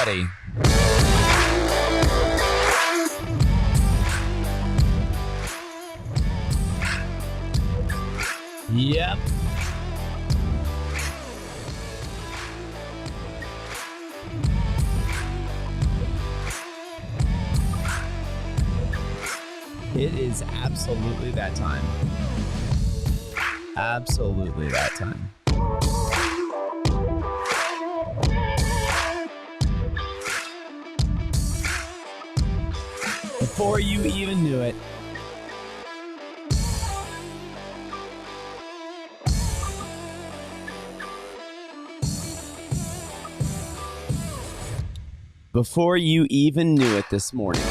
buddy. Yep. It is absolutely that time. Absolutely that time. Before you even knew it, this morning.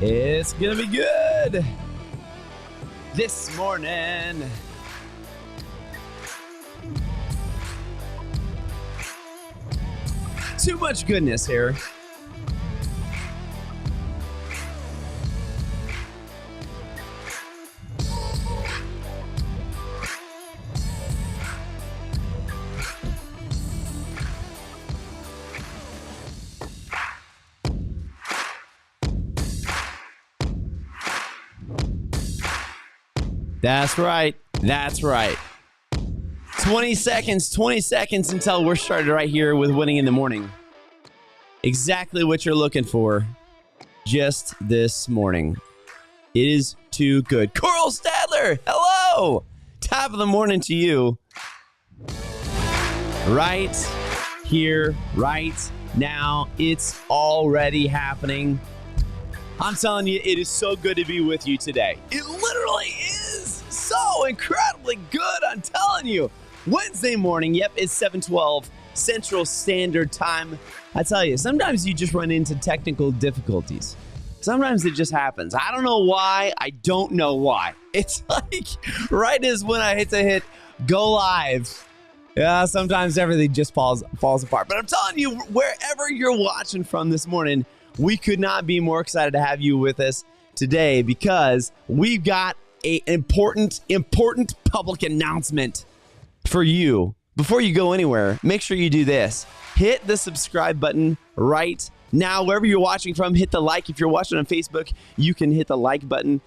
It's gonna be good this morning. Too much goodness here. That's right. That's right. 20 seconds until we're started right here with Winning in the Morning. Exactly what you're looking for just this morning. It is too good. Coral Stadler, hello. Top of the morning to you. Right here, right now. It's already happening. I'm telling you, it is so good to be with you today. It literally is so incredibly good. I'm telling you. Wednesday morning, yep, it's 7:12 Central Standard Time. I tell you, sometimes you just run into technical difficulties. Sometimes it just happens. I don't know why. I don't know why. It's like right as when I hit go live. Yeah, sometimes everything just falls apart. But I'm telling you, wherever you're watching from this morning, we could not be more excited to have you with us today because we've got an important public announcement for you. Before you go anywhere, make sure you do this. Hit the subscribe button right now. Wherever you're watching from, hit the like. If you're watching on Facebook, you can hit the like button.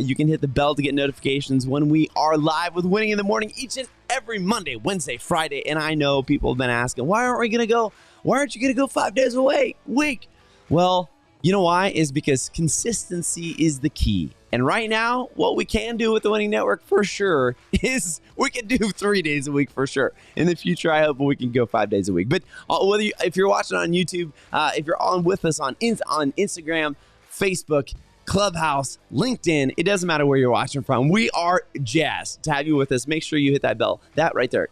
You can hit the bell to get notifications when we are live with Winning in the Morning each and every Monday, Wednesday, Friday. And I know people have been asking, why aren't you going to go 5 days a week? Well, you know why? Is because consistency is the key. And right now, what we can do with the Winning Network for sure is we can do 3 days a week for sure. In the future, I hope we can go 5 days a week. But if you're watching on YouTube, if you're on with us on Instagram, Facebook, Clubhouse, LinkedIn, it doesn't matter where you're watching from. We are jazzed to have you with us. Make sure you hit that bell. That right there.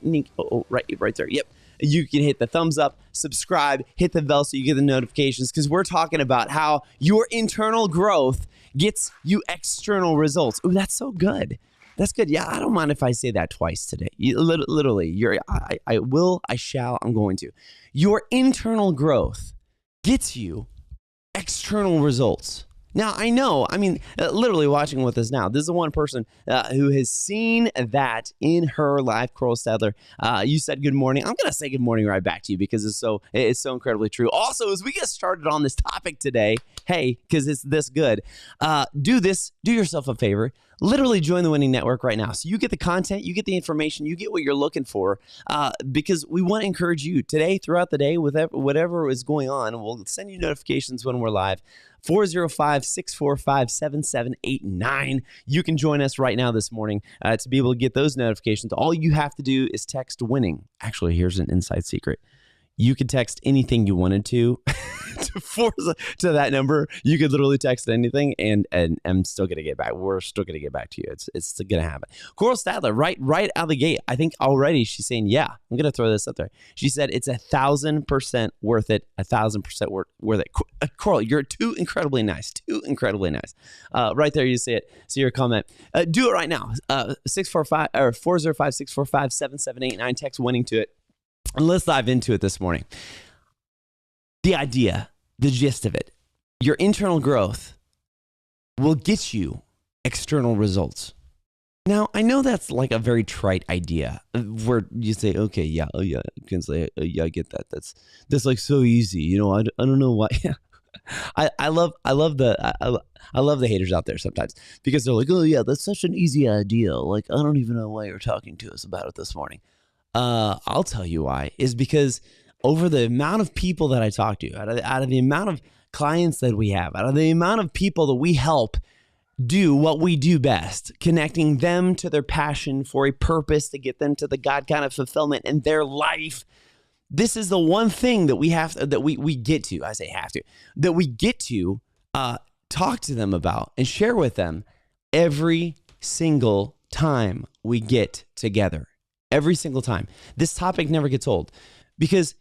Right there. Yep. You can hit the thumbs up, subscribe, hit the bell so you get the notifications because we're talking about how your internal growth gets you external results. Ooh, that's so good. That's good. Yeah, I don't mind if I say that twice today. Literally, I will, I shall, I'm going to. Your internal growth gets you external results. Now, I know, literally watching with us now, this is the one person who has seen that in her life. Coral Stadler, you said good morning. I'm going to say good morning right back to you because it's so incredibly true. Also, as we get started on this topic today, hey, because it's this good, do yourself a favor. Literally join the Winning Network right now. So you get the content, you get the information, you get what you're looking for because we want to encourage you today, throughout the day, with whatever is going on. We'll send you notifications when we're live. 405-645-7789. You can join us right now this morning to be able to get those notifications. All you have to do is text winning. Actually, here's an inside secret. You could text anything you wanted to to that number. You could literally text anything, and I'm still gonna get back. We're still gonna get back to you. It's still gonna happen. Coral Stadler, right out of the gate. I think already she's saying, yeah. I'm gonna throw this up there. She said it's 1,000% worth it. 1,000% worth it. Coral, you're too incredibly nice. Right there, you see it. See your comment. Do it right now. 405-645-7789. Text winning to it. And let's dive into it this morning. The idea, the gist of it, your internal growth will get you external results. Now, I know that's like a very trite idea where you say, okay, yeah, oh yeah, Kinsley, yeah, I get that. That's like so easy. You know, I don't know why. I love the haters out there sometimes because they're like, oh yeah, that's such an easy idea. Like, I don't even know why you're talking to us about it this morning. I'll tell you why, is because over the amount of people that I talk to, out of the amount of clients that we have, out of the amount of people that we help do what we do best, connecting them to their passion for a purpose to get them to the God kind of fulfillment in their life. This is the one thing that we have to, that we get to, I say have to, that we get to talk to them about and share with them every single time we get together. Every single time. This topic never gets old because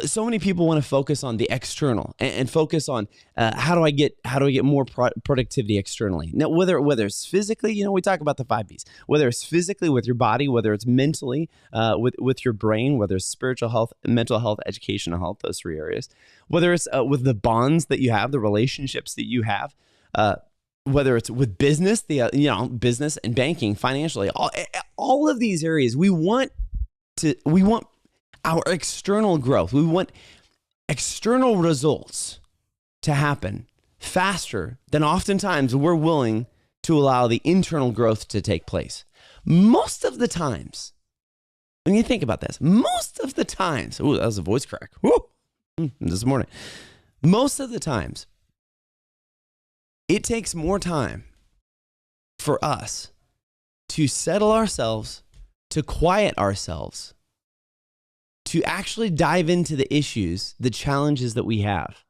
so many people want to focus on the external and focus on how do I get more productivity externally. Now, whether it's physically, we talk about the 5 B's. Whether it's physically with your body, whether it's mentally with your brain, whether it's spiritual health, mental health, educational health, those 3 areas. Whether it's with the bonds that you have, the relationships that you have. Whether it's with business, business and banking, financially, all of these areas, we want our external growth. We want external results to happen faster than oftentimes we're willing to allow the internal growth to take place. Most of the times, when you think about this, most of the times, that was a voice crack. This morning. Most of the times, it takes more time for us to settle ourselves, to quiet ourselves, to actually dive into the issues, the challenges that we have,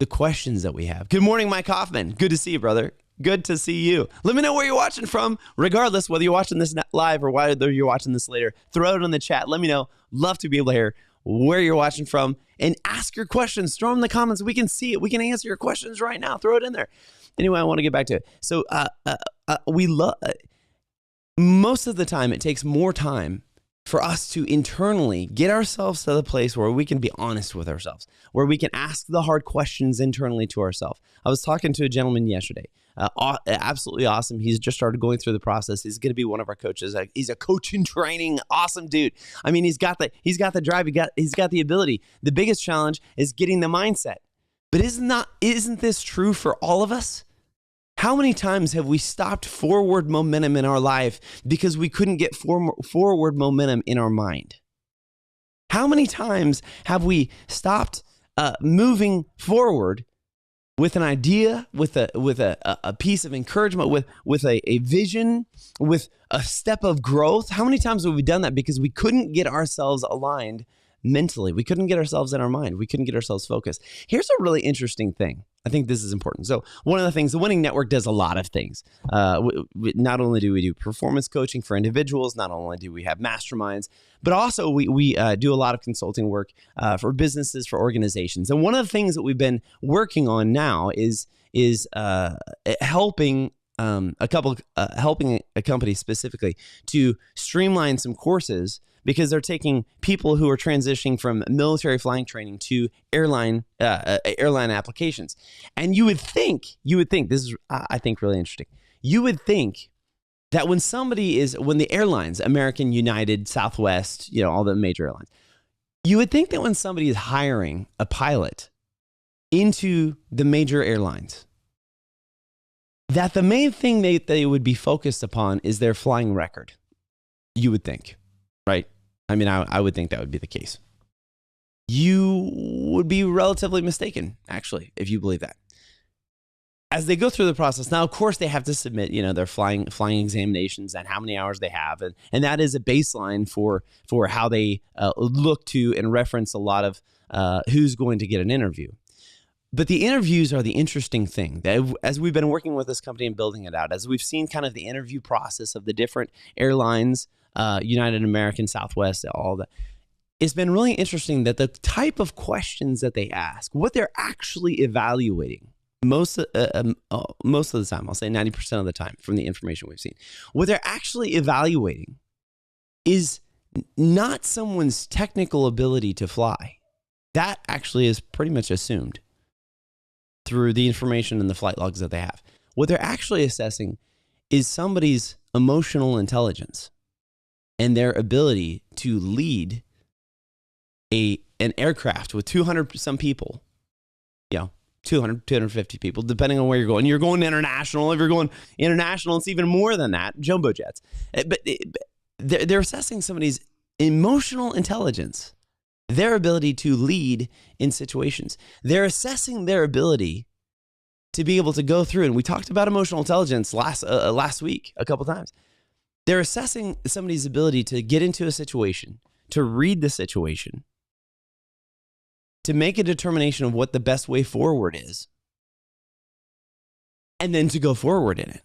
the questions that we have. Good morning, Mike Hoffman. Good to see you, brother. Good to see you. Let me know where you're watching from, regardless whether you're watching this live or whether you're watching this later. Throw it in the chat. Let me know. Love to be able to hear where you're watching from and ask your questions. Throw them in the comments. We can see it. We can answer your questions right now. Throw it in there. Anyway, I want to get back to it. So we love most of the time, it takes more time for us to internally get ourselves to the place where we can be honest with ourselves, where we can ask the hard questions internally to ourselves. I was talking to a gentleman yesterday, absolutely awesome. He's just started going through the process. He's going to be one of our coaches. He's a coach in training, awesome dude. I mean, he's got the drive. He's got the ability. The biggest challenge is getting the mindset. But isn't this true for all of us? How many times have we stopped forward momentum in our life because we couldn't get forward momentum in our mind? How many times have we stopped moving forward with an idea, with a piece of encouragement, with a vision, with a step of growth? How many times have we done that because we couldn't get ourselves aligned mentally? We couldn't get ourselves in our mind. We couldn't get ourselves focused. Here's a really interesting thing. I think this is important. So one of the things, the Winning Network does a lot of things. Not only do we do performance coaching for individuals, not only do we have masterminds, but also we do a lot of consulting work for businesses, for organizations. And one of the things that we've been working on now is helping helping a company specifically to streamline some courses, because they're taking people who are transitioning from military flying training to airline applications. And you would think, this is, I think, really interesting. You would think that when the airlines, American, United, Southwest, all the major airlines, you would think that when somebody is hiring a pilot into the major airlines, that the main thing they would be focused upon is their flying record. You would think, right? I mean, I would think that would be the case. You would be relatively mistaken, actually, if you believe that. As they go through the process, now, of course, they have to submit, their flying examinations and how many hours they have. And that is a baseline for how they look to and reference a lot of who's going to get an interview. But the interviews are the interesting thing. As we've been working with this company and building it out, as we've seen kind of the interview process of the different airlines, United, American, Southwest, all that, it's been really interesting that the type of questions that they ask, what they're actually evaluating, most of the time, I'll say 90% of the time from the information we've seen, what they're actually evaluating is not someone's technical ability to fly. That actually is pretty much assumed through the information and the flight logs that they have. What they're actually assessing is somebody's emotional intelligence and their ability to lead an aircraft with 200 some people, 200, 250 people, depending on where you're going. You're going international. If you're going international, it's even more than that, jumbo jets. But they're assessing somebody's emotional intelligence, their ability to lead in situations. They're assessing their ability to be able to go through, and we talked about emotional intelligence last week a couple times. They're assessing somebody's ability to get into a situation, to read the situation, to make a determination of what the best way forward is, and then to go forward in it.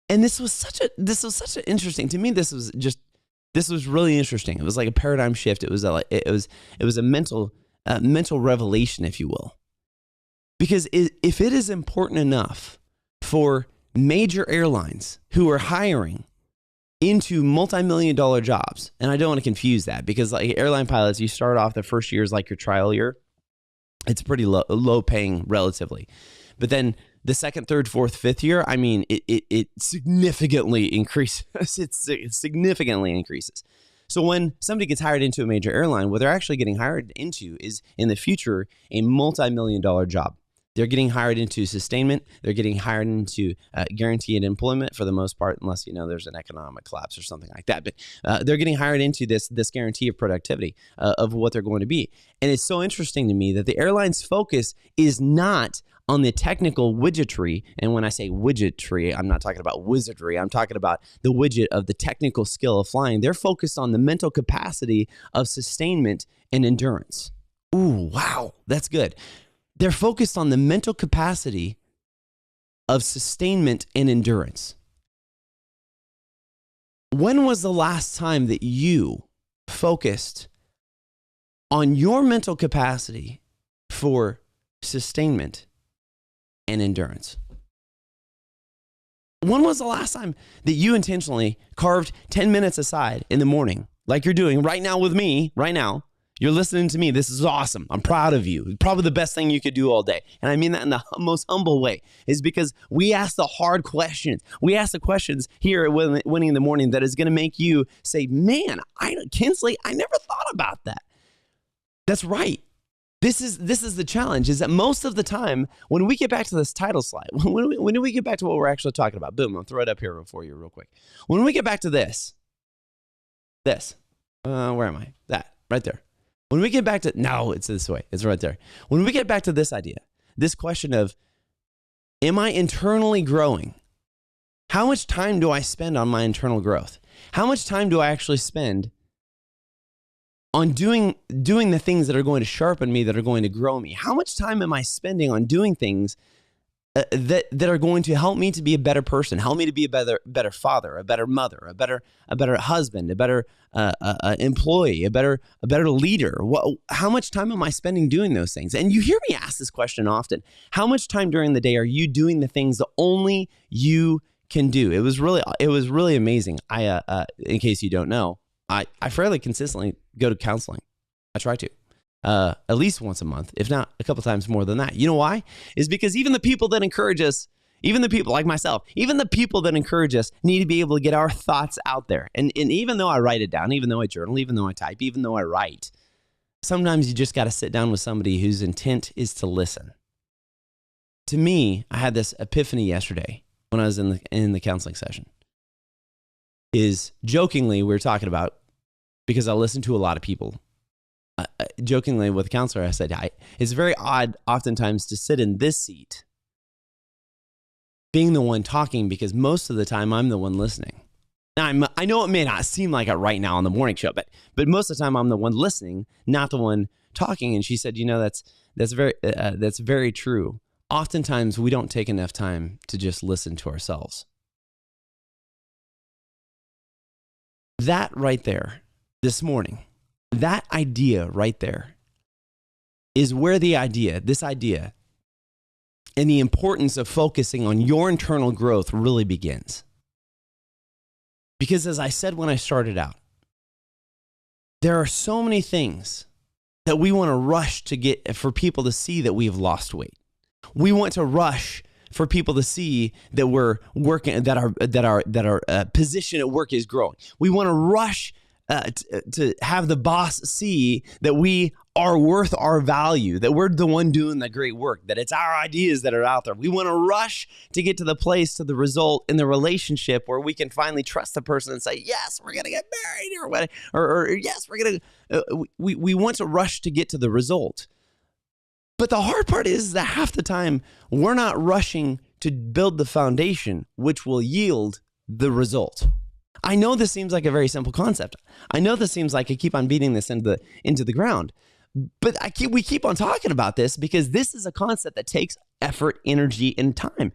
And this was such an interesting, to me, this was really interesting. It was like a paradigm shift. It was a mental revelation, if you will. Because if it is important enough for major airlines who are hiring into multi-million-dollar jobs, and I don't want to confuse that, because like airline pilots, you start off the first year as like your trial year. It's pretty low paying relatively. But then the second, third, fourth, fifth year, I mean, it significantly increases. It significantly increases. So when somebody gets hired into a major airline, what they're actually getting hired into is in the future a multi-million-dollar job. They're getting hired into sustainment. They're getting hired into guaranteed employment for the most part, unless there's an economic collapse or something like that. But they're getting hired into this guarantee of productivity of what they're going to be. And it's so interesting to me that the airline's focus is not on the technical widgetry. And when I say widgetry, I'm not talking about wizardry. I'm talking about the widget of the technical skill of flying. They're focused on the mental capacity of sustainment and endurance. Ooh, wow, that's good. They're focused on the mental capacity of sustainment and endurance. When was the last time that you focused on your mental capacity for sustainment and endurance? When was the last time that you intentionally carved 10 minutes aside in the morning, like you're doing right now with me, right now? You're listening to me. This is awesome. I'm proud of you. Probably the best thing you could do all day. And I mean that in the most humble way, is because we ask the hard questions. We ask the questions here at Winning in the Morning that is going to make you say, man, Kinsley, I never thought about that. That's right. This is the challenge, is that most of the time, when we get back to this title slide, when we get back to what we're actually talking about, boom, I'll throw it up here for you real quick. When we get back to this, where am I? That, right there. When we get back to, no, it's this way. It's right there. When we get back to this idea, this question of, am I internally growing? How much time do I spend on my internal growth? How much time do I actually spend on doing the things that are going to sharpen me, that are going to grow me? How much time am I spending on doing things that are going to help me to be a better person, help me to be a better father, a better mother, a better husband, a better employee, a better leader? How much time am I spending doing those things? And you hear me ask this question often. How much time during the day are you doing the things that only you can do? It was really amazing. In case you don't know, I fairly consistently go to counseling. I try to. At least once a month, if not a couple times more than that. You know why? Is because even the people that encourage us, even the people like myself, even the people that encourage us need to be able to get our thoughts out there. And even though I write it down, even though I journal, even though I type, even though I write, sometimes you just got to sit down with somebody whose intent is to listen. To me, I had this epiphany yesterday when I was in the counseling session. Is jokingly, we were talking about, because I listen to a lot of people, jokingly with the counselor, I said, it's very odd oftentimes to sit in this seat being the one talking, because most of the time I'm the one listening. Now, I know it may not seem like it right now on the morning show, but most of the time I'm the one listening, not the one talking. And she said, that's very true. Oftentimes we don't take enough time to just listen to ourselves. That right there, this morning, that idea right there is where this idea and the importance of focusing on your internal growth really begins. Because as I said when I started out, there are so many things that we want to rush to get for people to see that we've lost weight. We want to rush for people to see that we're working, that our position at work is growing. We want to rush to have the boss see that we are worth our value, that we're the one doing the great work, that it's our ideas that are out there. We want to rush to get to the place, to the result in the relationship where we can finally trust the person and say, yes, we're going to get married, or what, or yes, we're going to, we want to rush to get to the result. But the hard part is that half the time we're not rushing to build the foundation, which will yield the result. I know this seems like a very simple concept. I know this seems like I keep on beating this into the ground, but we keep on talking about this because this is a concept that takes effort, energy, and time.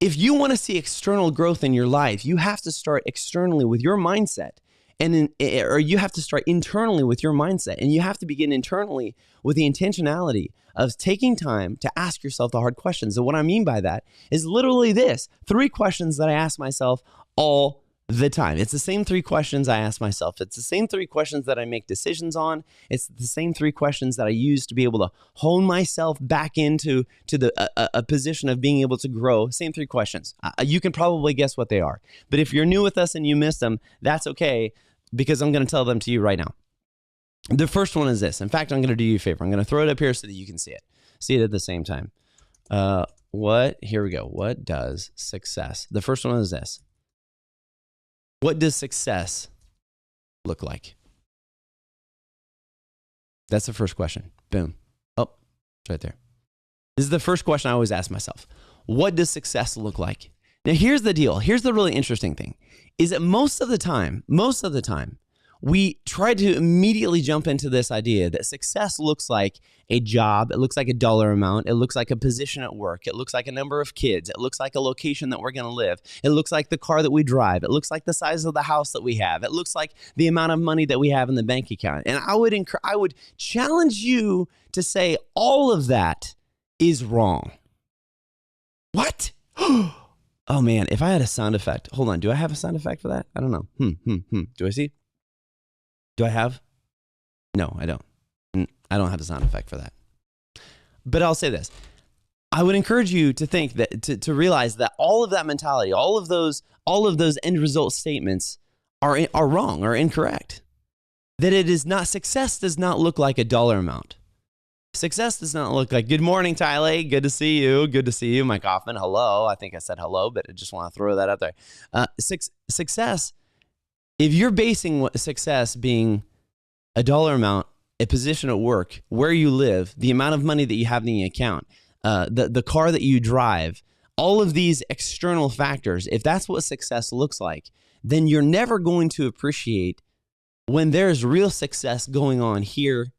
If you want to see external growth in your life, you have to start externally with your mindset, or you have to start internally with your mindset, and you have to begin internally with the intentionality of taking time to ask yourself the hard questions. And what I mean by that is literally this: 3 questions that I ask myself all the time. It's the same 3 questions I ask myself. It's the same 3 questions that I make decisions on. It's the same 3 questions that I use to be able to hone myself back into a position of being able to grow. Same 3 questions. You can probably guess what they are. But if you're new with us and you missed them, that's okay, because I'm going to tell them to you right now. The first one is this. In fact, I'm going to do you a favor. I'm going to throw it up here so that you can see it. See it at the same time. Here we go. What does success? The first one is this. What does success look like? That's the first question. Boom. Oh, it's right there. This is the first question I always ask myself. What does success look like? Now, here's the deal. Here's the really interesting thing, is that most of the time, we try to immediately jump into this idea that success looks like a job. It looks like a dollar amount. It looks like a position at work. It looks like a number of kids. It looks like a location that we're going to live. It looks like the car that we drive. It looks like the size of the house that we have. It looks like the amount of money that we have in the bank account. And I would challenge you to say all of that is wrong. What? Oh man, if I had a sound effect. Hold on. Do I have a sound effect for that? I don't know. Do I see? Do I have? No, I don't. I don't have a sound effect for that. But I'll say this. I would encourage you to think that, to realize that all of that mentality, all of those end result statements are wrong or incorrect. That it is not, success does not look like a dollar amount. Success does not look like, good morning, Tyler. Good to see you. Good to see you, Mike Hoffman. Hello. I think I said hello, but I just want to throw that out there. Success, if you're basing success being a dollar amount, a position at work, where you live, the amount of money that you have in the account, the car that you drive, all of these external factors, if that's what success looks like, then you're never going to appreciate when there's real success going on here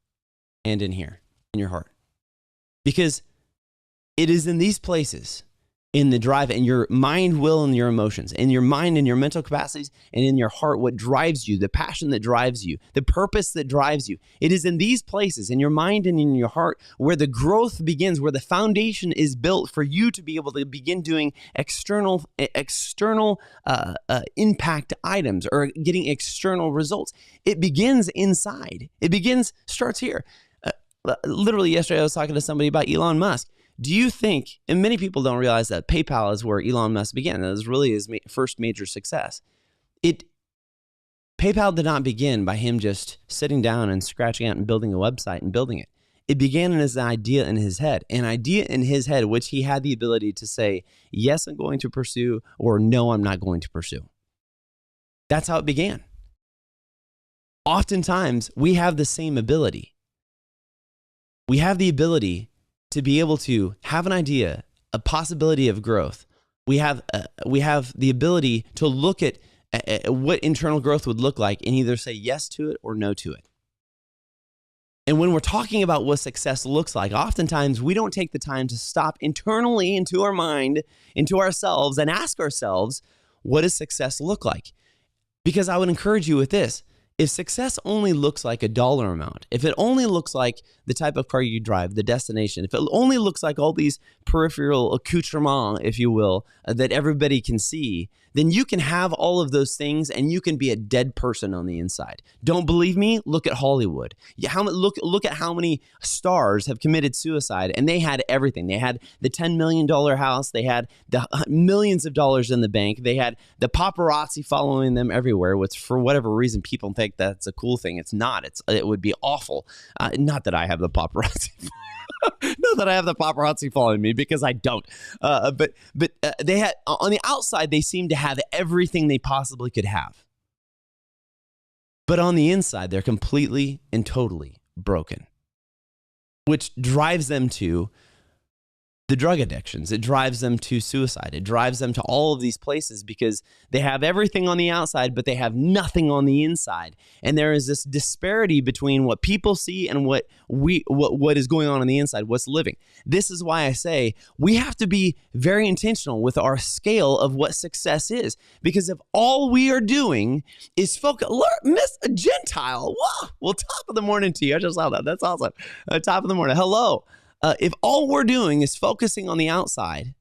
and in here, in your heart. Because it is in these places, in the drive, and your mind, will, and your emotions, in your mind and your mental capacities, and in your heart, what drives you, the passion that drives you, the purpose that drives you. It is in these places, in your mind and in your heart, where the growth begins, where the foundation is built for you to be able to begin doing external impact items or getting external results. It begins inside. Starts here. Literally yesterday, I was talking to somebody about Elon Musk. Do you think, and many people don't realize that PayPal is where Elon Musk began. That was really his first major success. PayPal did not begin by him just sitting down and scratching out and building a website and building it. It began as an idea in his head, which he had the ability to say, yes, I'm going to pursue, or no, I'm not going to pursue. That's how it began. Oftentimes, we have the same ability. We have the ability to be able to have an idea, a possibility of growth. We have the ability to look at what internal growth would look like and either say yes to it or no to it. And when we're talking about what success looks like, oftentimes we don't take the time to stop internally into our mind, into ourselves, and ask ourselves, what does success look like? Because I would encourage you with this. If success only looks like a dollar amount, if it only looks like the type of car you drive, the destination, if it only looks like all these peripheral accoutrements, if you will, that everybody can see, then you can have all of those things and you can be a dead person on the inside. Don't believe me? Look at Hollywood. Look at how many stars have committed suicide, and they had everything. They had the $10 million house. They had the millions of dollars in the bank. They had the paparazzi following them everywhere, which for whatever reason people think that's a cool thing. It's not. It would be awful. Not that I have the paparazzi. Not that I have the paparazzi following me, because I don't. But they had, on the outside, they seemed to have everything they possibly could have. But on the inside, they're completely and totally broken, which drives them to the drug addictions. It drives them to suicide. It drives them to all of these places because they have everything on the outside, but they have nothing on the inside. And there is this disparity between what people see and what is going on the inside, what's living. This is why I say we have to be very intentional with our scale of what success is. Because if all we are doing is focus, Miss Gentile, whoa, well, top of the morning to you. I just saw that. That's awesome. Top of the morning. Hello. If all we're doing is focusing on the outside,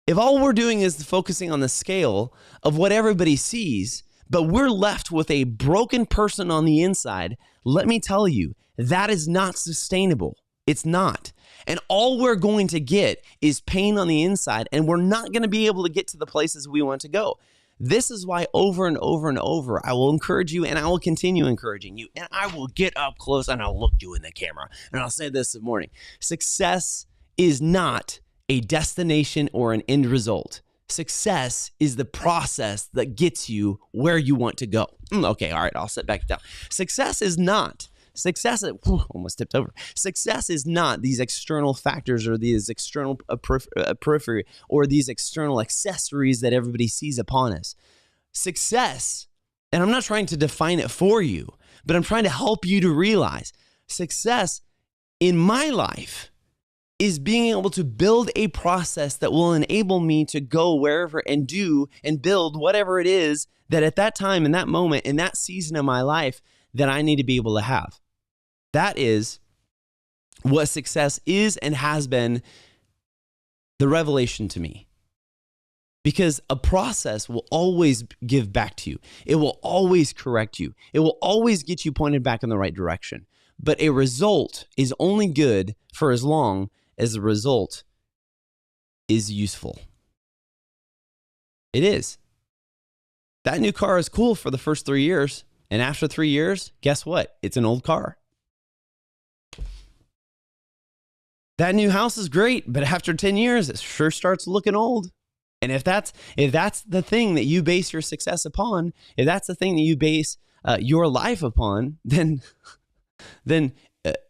if all we're doing is focusing on the scale of what everybody sees, but we're left with a broken person on the inside, let me tell you, that is not sustainable. It's not. And all we're going to get is pain on the inside, and we're not going to be able to get to the places we want to go. This is why over and over and over, I will encourage you, and I will continue encouraging you, and I will get up close and I'll look you in the camera. And I'll say this morning: success is not a destination or an end result. Success is the process that gets you where you want to go. Okay, all right, I'll sit back down. Almost tipped over. Success is not these external factors or these external periphery or these external accessories that everybody sees upon us. Success, and I'm not trying to define it for you, but I'm trying to help you to realize success in my life is being able to build a process that will enable me to go wherever and do and build whatever it is that at that time, in that moment, in that season of my life, that I need to be able to have. That is what success is and has been the revelation to me. Because a process will always give back to you. It will always correct you. It will always get you pointed back in the right direction. But a result is only good for as long as the result is useful. It is. That new car is cool for the first 3 years. And after 3 years, guess what? It's an old car. That new house is great, but after 10 years, it sure starts looking old. And if that's the thing that you base your success upon, if that's the thing that you base your life upon, then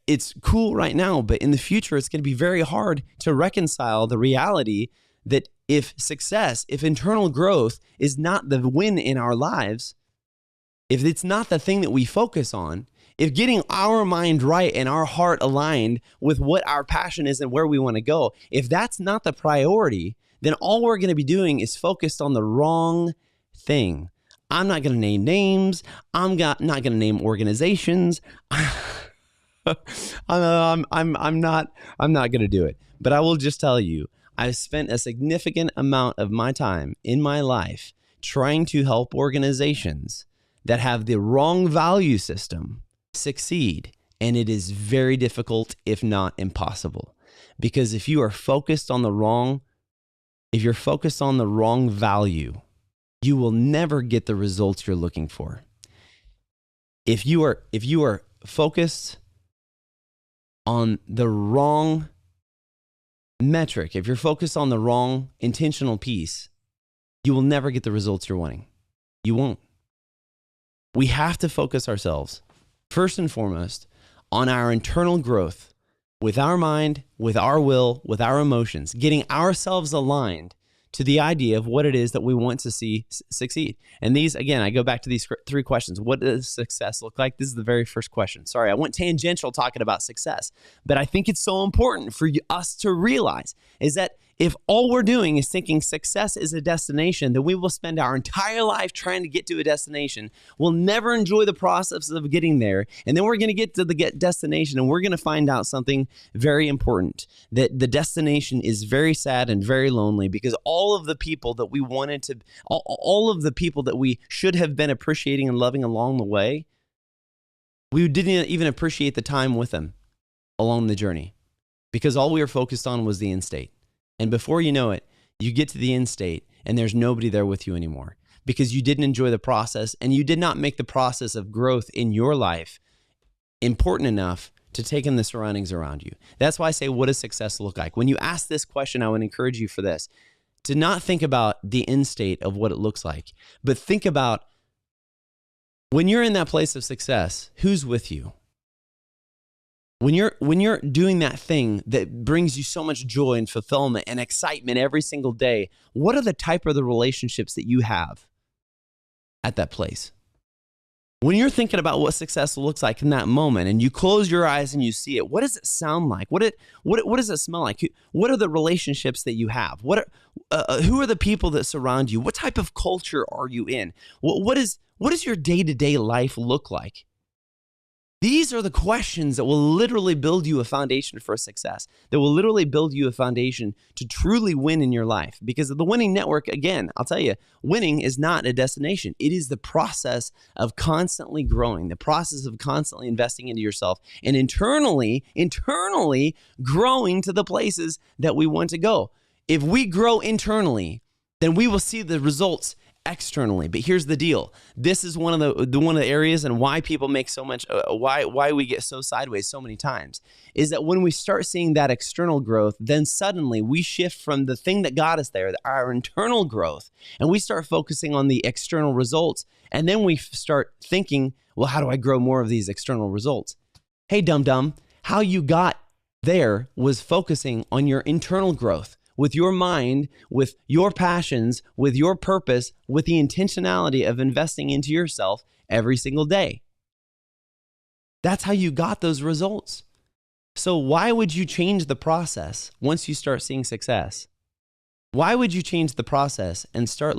it's cool right now. But in the future, it's going to be very hard to reconcile the reality that if internal growth is not the win in our lives, if it's not the thing that we focus on, if getting our mind right and our heart aligned with what our passion is and where we want to go, if that's not the priority, then all we're going to be doing is focused on the wrong thing. I'm not going to name names. I'm not going to name organizations. I'm not going to do it. But I will just tell you, I've spent a significant amount of my time in my life trying to help organizations that have the wrong value system succeed. And it is very difficult, if not impossible. Because if you're focused on the wrong value, you will never get the results you're looking for. If you are focused on the wrong metric, if you're focused on the wrong intentional piece, you will never get the results you're wanting. You won't. We have to focus ourselves, first and foremost, on our internal growth with our mind, with our will, with our emotions, getting ourselves aligned to the idea of what it is that we want to see succeed. And these, again, I go back to these 3 questions. What does success look like? This is the very first question. Sorry, I went tangential talking about success, but I think it's so important for us to realize is that If all we're doing is thinking success is a destination, then we will spend our entire life trying to get to a destination. We'll never enjoy the process of getting there. And then we're going to get to the destination and we're going to find out something very important, that the destination is very sad and very lonely because all of the people that we wanted to, all of the people that we should have been appreciating and loving along the way, we didn't even appreciate the time with them along the journey because all we were focused on was the end state. And before you know it, you get to the end state and there's nobody there with you anymore because you didn't enjoy the process and you did not make the process of growth in your life important enough to take in the surroundings around you. That's why I say, what does success look like? When you ask this question, I would encourage you for this, to not think about the end state of what it looks like, but think about when you're in that place of success, who's with you? When you're doing that thing that brings you so much joy and fulfillment and excitement every single day, what are the type of the relationships that you have at that place? When you're thinking about what success looks like in that moment and you close your eyes and you see it, what does it sound like? What does it smell like? What are the relationships that you have? Who are the people that surround you? What type of culture are you in? What does your day-to-day life look like? These are the questions that will literally build you a foundation for success, that will literally build you a foundation to truly win in your life. Because of the winning network, again, I'll tell you, winning is not a destination. It is the process of constantly growing, the process of constantly investing into yourself and internally growing to the places that we want to go. If we grow internally, then we will see the results externally. But here's the deal. This is one of the areas and why people make so much, why we get so sideways so many times, is that when we start seeing that external growth, then suddenly we shift from the thing that got us there, our internal growth, and we start focusing on the external results. And then we start thinking, well, how do I grow more of these external results? Hey, dum-dum, how you got there was focusing on your internal growth, with your mind, with your passions, with your purpose, with the intentionality of investing into yourself every single day. That's how you got those results. So why would you change the process once you start seeing success? Why would you change the process and start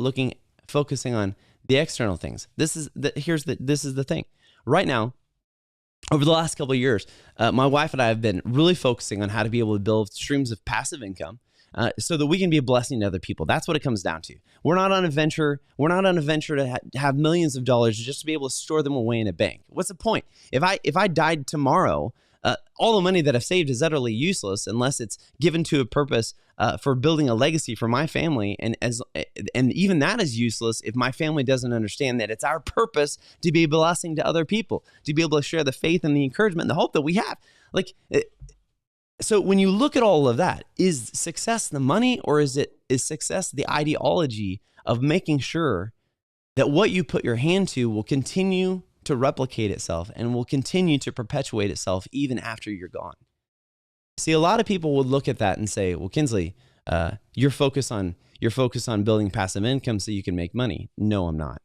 focusing on the external things? This is the thing. Right now, over the last couple of years, my wife and I have been really focusing on how to be able to build streams of passive income so that we can be a blessing to other people. That's what it comes down to. We're not on a venture. We're not on a venture to have millions of dollars just to be able to store them away in a bank. What's the point? If I died tomorrow, all the money that I've saved is utterly useless unless it's given to a purpose for building a legacy for my family. And even that is useless if my family doesn't understand that it's our purpose to be a blessing to other people, to be able to share the faith and the encouragement and the hope that we have. So when you look at all of that, is success the money, or is success the ideology of making sure that what you put your hand to will continue to replicate itself and will continue to perpetuate itself even after you're gone? See, a lot of people would look at that and say, well, Kinsley, you're focused on building passive income so you can make money. No, I'm not.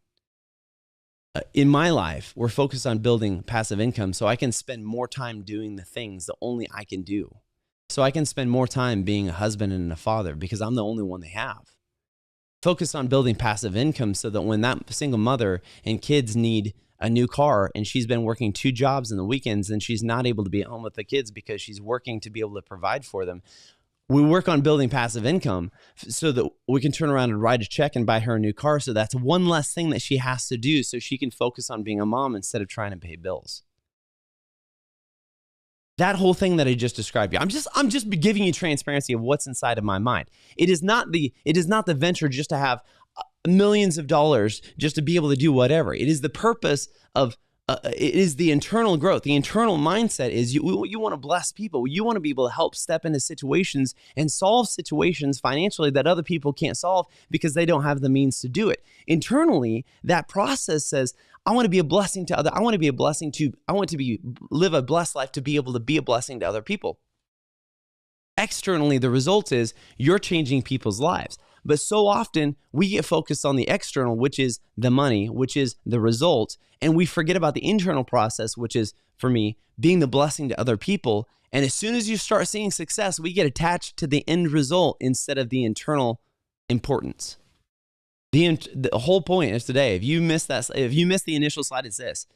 In my life, we're focused on building passive income so I can spend more time doing the things that only I can do. So I can spend more time being a husband and a father because I'm the only one they have. Focus on building passive income so that when that single mother and kids need a new car and she's been working 2 jobs in the weekends and she's not able to be at home with the kids because she's working to be able to provide for them, we work on building passive income so that we can turn around and write a check and buy her a new car. So that's one less thing that she has to do so she can focus on being a mom instead of trying to pay bills. That whole thing that I just described you, I'm just giving you transparency of what's inside of my mind. It is not the venture just to have millions of dollars just to be able to do whatever. It is the purpose of it is the internal growth. The internal mindset is you want to bless people. You want to be able to help step into situations and solve situations financially that other people can't solve because they don't have the means to do it. Internally, that process says, I want to be a blessing to other. I want to live a blessed life to be able to be a blessing to other people. Externally, the result is you're changing people's lives. But so often we get focused on the external, which is the money, which is the result. And we forget about the internal process, which is, for me, being the blessing to other people. And as soon as you start seeing success, we get attached to the end result instead of the internal importance. The whole point is today, if you miss the initial slide, it's this.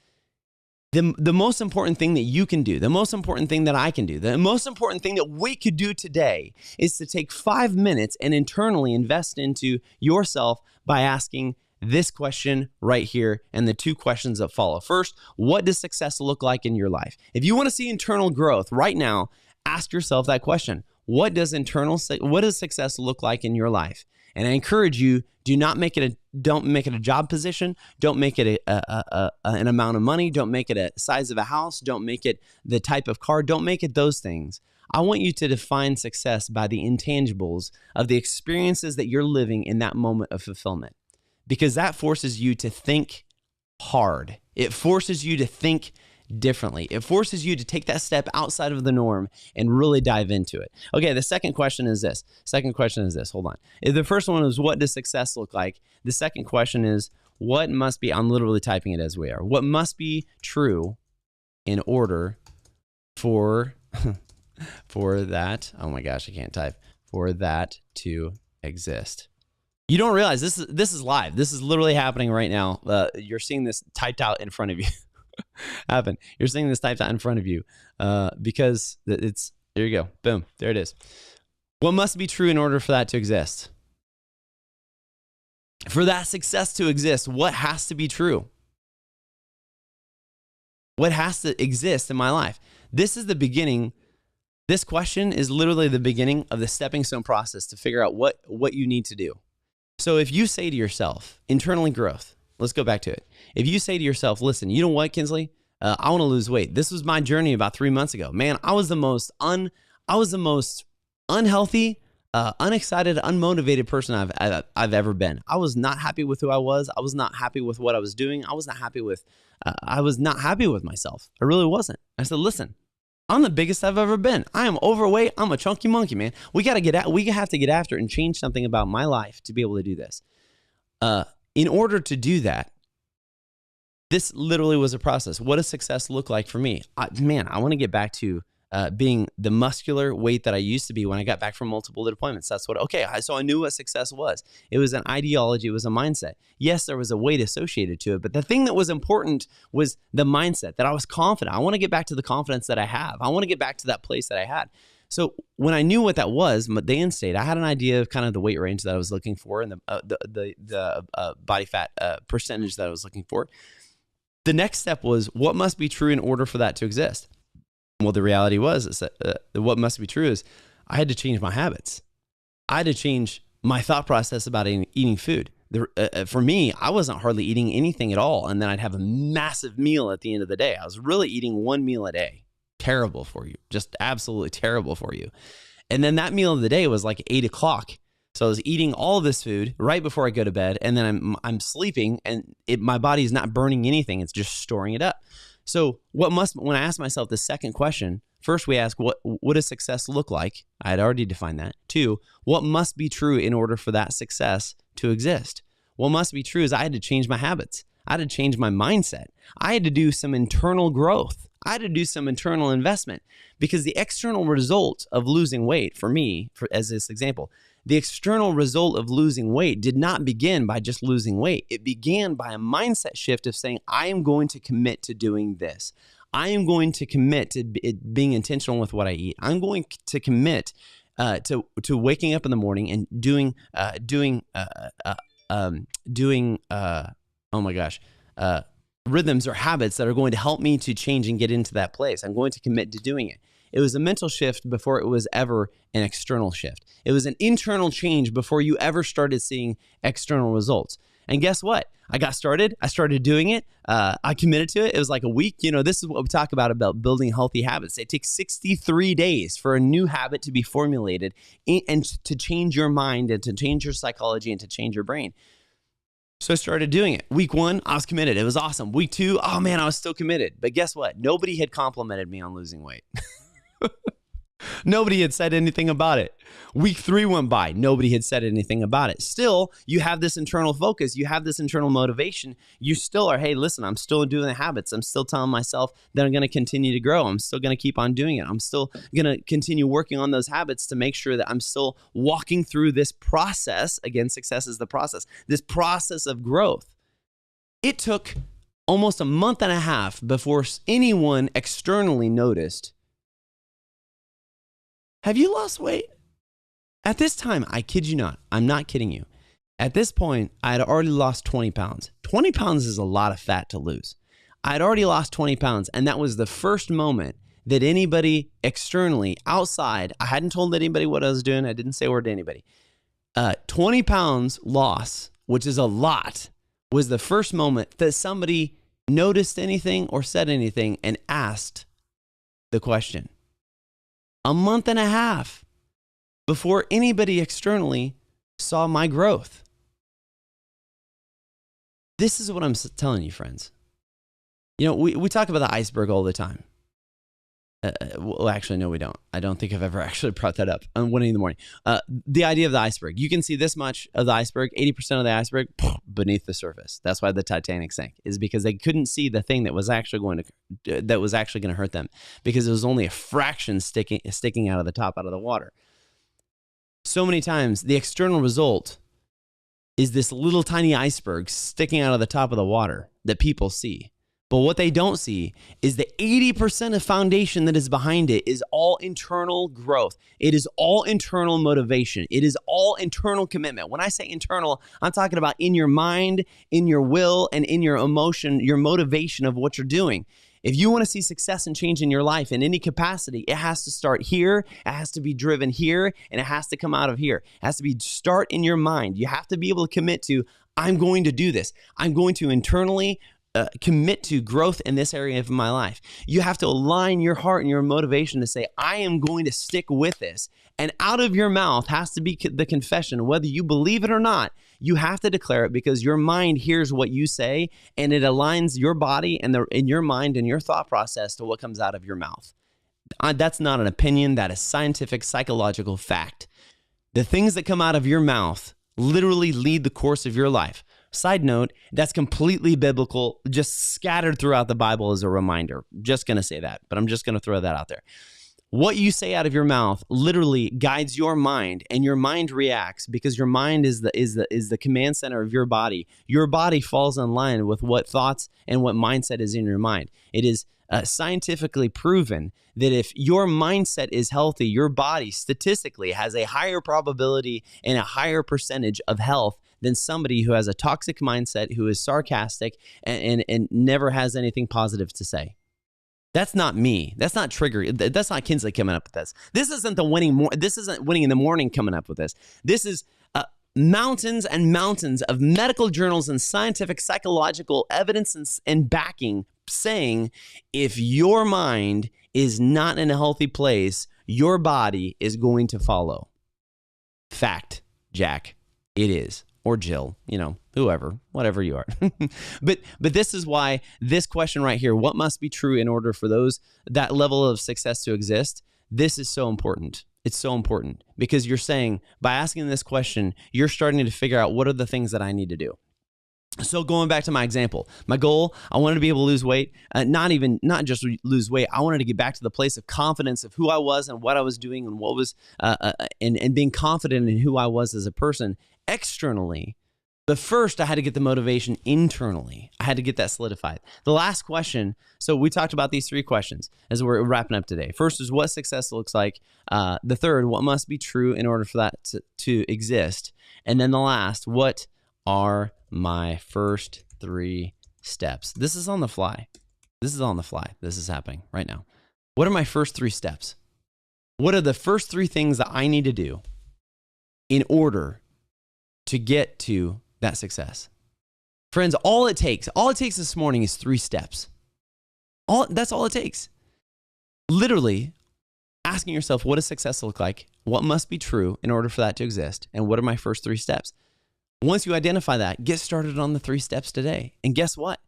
The most important thing that you can do, the most important thing that I can do, the most important thing that we could do today is to take 5 minutes and internally invest into yourself by asking this question right here and the 2 questions that follow. First, what does success look like in your life? If you want to see internal growth right now, ask yourself that question. What does success look like in your life? And I encourage you, don't make it a job position. Don't make it an amount of money. Don't make it a size of a house. Don't make it the type of car. Don't make it those things. I want you to define success by the intangibles of the experiences that you're living in that moment of fulfillment, because that forces you to think hard. It forces you to think differently. It forces you to take that step outside of the norm and really dive into it. Okay, the second question is this. Hold on. The first one is, what does success look like? The second question is, what must be, I'm literally typing it as we are. What must be true in order for that, oh my gosh, I can't type, for that to exist? You don't realize this is live. This is literally happening right now. You're seeing this typed out in front of you. Happen. You're seeing this typed out in front of you because it's, there you go. Boom. There it is. What must be true in order for that to exist? For that success to exist, what has to be true? What has to exist in my life? This is the beginning. This question is literally the beginning of the stepping stone process to figure out what you need to do. So if you say to yourself, internally growth, let's go back to it. If you say to yourself, listen, you know what, Kinsley? I want to lose weight. This was my journey about 3 months ago. Man, I was the most unhealthy, unexcited, unmotivated person I've ever been. I was not happy with who I was. I was not happy with what I was doing. I was not happy with myself. I really wasn't. I said, listen, I'm the biggest I've ever been. I am overweight. I'm a chunky monkey, man. We have to get after it and change something about my life to be able to do this. In order to do that, this literally was a process. What does success look like for me? I want to get back to being the muscular weight that I used to be when I got back from multiple deployments. So I knew what success was. It was an ideology. It was a mindset. Yes, there was a weight associated to it, but the thing that was important was the mindset, that I was confident. I want to get back to the confidence that I have. I want to get back to that place that I had. So when I knew what that was, the end state, I had an idea of kind of the weight range that I was looking for and the body fat percentage that I was looking for. The next step was, what must be true in order for that to exist? Well, the reality was that what must be true is I had to change my habits. I had to change my thought process about eating food. For me, I wasn't hardly eating anything at all. And then I'd have a massive meal at the end of the day. I was really eating 1 meal a day. Terrible for you. Just absolutely terrible for you. And then that meal of the day was like 8 o'clock. So I was eating all this food right before I go to bed, and then I'm sleeping, and my body's not burning anything; it's just storing it up. So when I ask myself the second question, first we ask what does success look like? I had already defined that. 2, what must be true in order for that success to exist? What must be true is I had to change my habits. I had to change my mindset. I had to do some internal growth. I had to do some internal investment, because the external result of losing weight for me, as this example, the external result of losing weight did not begin by just losing weight. It began by a mindset shift of saying, I am going to commit to doing this. I am going to commit to being intentional with what I eat. I'm going to commit to waking up in the morning and doing rhythms or habits that are going to help me to change and get into that place. I'm going to commit to doing it. It was a mental shift before it was ever an external shift. It was an internal change before you ever started seeing external results. And guess what? I got started. I started doing it. I committed to it. It was like a week. This is what we talk about building healthy habits. It takes 63 days for a new habit to be formulated and to change your mind and to change your psychology and to change your brain. So I started doing it. Week 1, I was committed. It was awesome. Week 2, oh man, I was still committed. But guess what? Nobody had complimented me on losing weight. Nobody had said anything about it. Week 3 went by. Nobody had said anything about it. Still, you have this internal focus. You have this internal motivation. You still are, hey, listen, I'm still doing the habits. I'm still telling myself that I'm going to continue to grow. I'm still going to keep on doing it. I'm still going to continue working on those habits to make sure that I'm still walking through this process. Again, success is the process. This process of growth. It took almost a month and a half before anyone externally noticed, have you lost weight? At this time, I kid you not, I'm not kidding you. At this point, I had already lost 20 pounds. 20 pounds is a lot of fat to lose. I had already lost 20 pounds, and that was the first moment that anybody externally, outside, I hadn't told anybody what I was doing. I didn't say a word to anybody. 20 pounds loss, which is a lot, was the first moment that somebody noticed anything or said anything and asked the question. A month and a half before anybody externally saw my growth. This is what I'm telling you, friends. You know, we talk about the iceberg all the time. Well, actually, no, we don't. I don't think I've ever actually brought that up on Winning in the Morning. The idea of the iceberg. You can see this much of the iceberg, 80% of the iceberg beneath the surface. That's why the Titanic sank, is because they couldn't see the thing that was actually going to hurt them, because it was only a fraction sticking out of the top, out of the water. So many times, the external result is this little tiny iceberg sticking out of the top of the water that people see. But what they don't see is the 80% of foundation that is behind it is all internal growth. It is all internal motivation. It is all internal commitment. When I say internal, I'm talking about in your mind, in your will, and in your emotion, your motivation of what you're doing. If you want to see success and change in your life in any capacity, it has to start here, it has to be driven here, and it has to come out of here. It has to start in your mind. You have to be able to commit to, I'm going to do this. I'm going to internally commit to growth in this area of my life. You have to align your heart and your motivation to say, I am going to stick with this. And out of your mouth has to be the confession, whether you believe it or not. You have to declare it, because your mind hears what you say, and it aligns your body and in your mind and your thought process to what comes out of your mouth. That's not an opinion. That is scientific, psychological fact. The things that come out of your mouth literally lead the course of your life. Side note, that's completely biblical, just scattered throughout the Bible as a reminder. Just going to say that, but I'm just going to throw that out there. What you say out of your mouth literally guides your mind, and your mind reacts, because your mind is the command center of your body. Your body falls in line with what thoughts and what mindset is in your mind. It is scientifically proven that if your mindset is healthy, your body statistically has a higher probability and a higher percentage of health than somebody who has a toxic mindset, who is sarcastic and never has anything positive to say. That's not me. That's not Trigger. That's not Kinsley coming up with this. This isn't This isn't Winning in the Morning coming up with this. This is mountains and mountains of medical journals and scientific psychological evidence and backing saying, if your mind is not in a healthy place, your body is going to follow. Fact, Jack. It is. Or Jill, whoever, whatever you are. But this is why this question right here, what must be true in order for that level of success to exist? This is so important. It's so important, because you're saying, by asking this question, you're starting to figure out, what are the things that I need to do? So going back to my example, my goal, I wanted to be able to lose weight, not just lose weight. I wanted to get back to the place of confidence of who I was and what I was doing and what was, and being confident in who I was as a person externally. But first, I had to get the motivation internally. I had to get that solidified. The last question, so we talked about these 3 questions as we're wrapping up today. First is what success looks like. The third, what must be true in order for that to exist. And then the last, what are my first 3 steps? This is on the fly. This is happening right now. What are my first 3 steps? What are the first 3 things that I need to do in order to get to that success? Friends, all it takes this morning is 3 steps. That's all it takes. Literally asking yourself, what does success look like? What must be true in order for that to exist? And what are my first 3 steps? Once you identify that, get started on the 3 steps today. And guess what?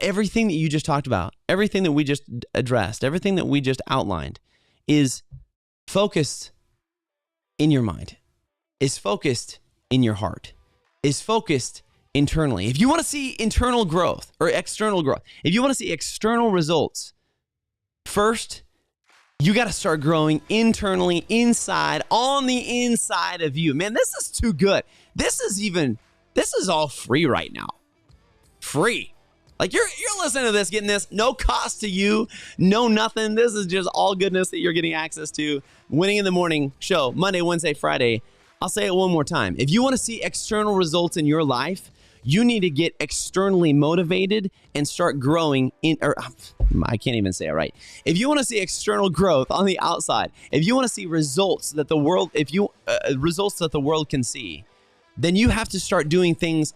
Everything that you just talked about, everything that we just addressed, everything that we just outlined is focused in your mind, is focused in your heart, is focused internally. If you want to see internal growth or external growth, if you want to see external results, first, you got to start growing internally, inside, on the inside of you. Man, this is too good. This is all free right now. Free. Like you're listening to this, getting this, no cost to you, no nothing. This is just all goodness that you're getting access to. Winning in the Morning show, Monday, Wednesday, Friday. I'll say it one more time. If you want to see external results in your life, you need to get externally motivated and start growing I can't even say it right. If you want to see external growth on the outside, if you want to see results that the world, results that the world can see, then you have to start doing things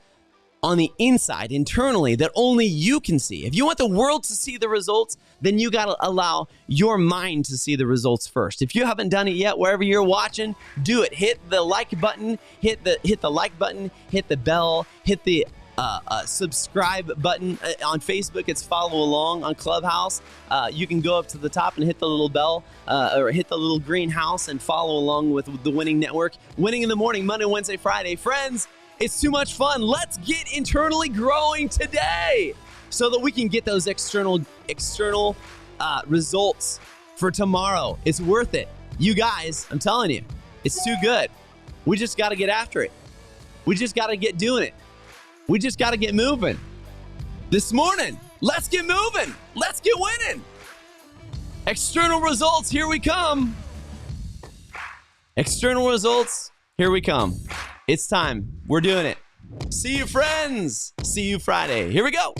on the inside, internally, that only you can see. If you want the world to see the results, then you got to allow your mind to see the results first. If you haven't done it yet, wherever you're watching, do it. Hit the like button, hit the like button, hit the bell, hit the subscribe button. On Facebook, it's follow along. On Clubhouse, you can go up to the top and hit the little bell or hit the little green house and follow along with the Winning Network. Winning in the Morning, Monday, Wednesday, Friday. Friends, it's too much fun. Let's get internally growing today so that we can get those external results for tomorrow. It's worth it. You guys, I'm telling you, it's too good. We just got to get after it. We just got to get doing it. We just got to get moving. This morning, let's get moving. Let's get winning. External results, here we come. External results, here we come. It's time. We're doing it. See you, friends. See you Friday. Here we go.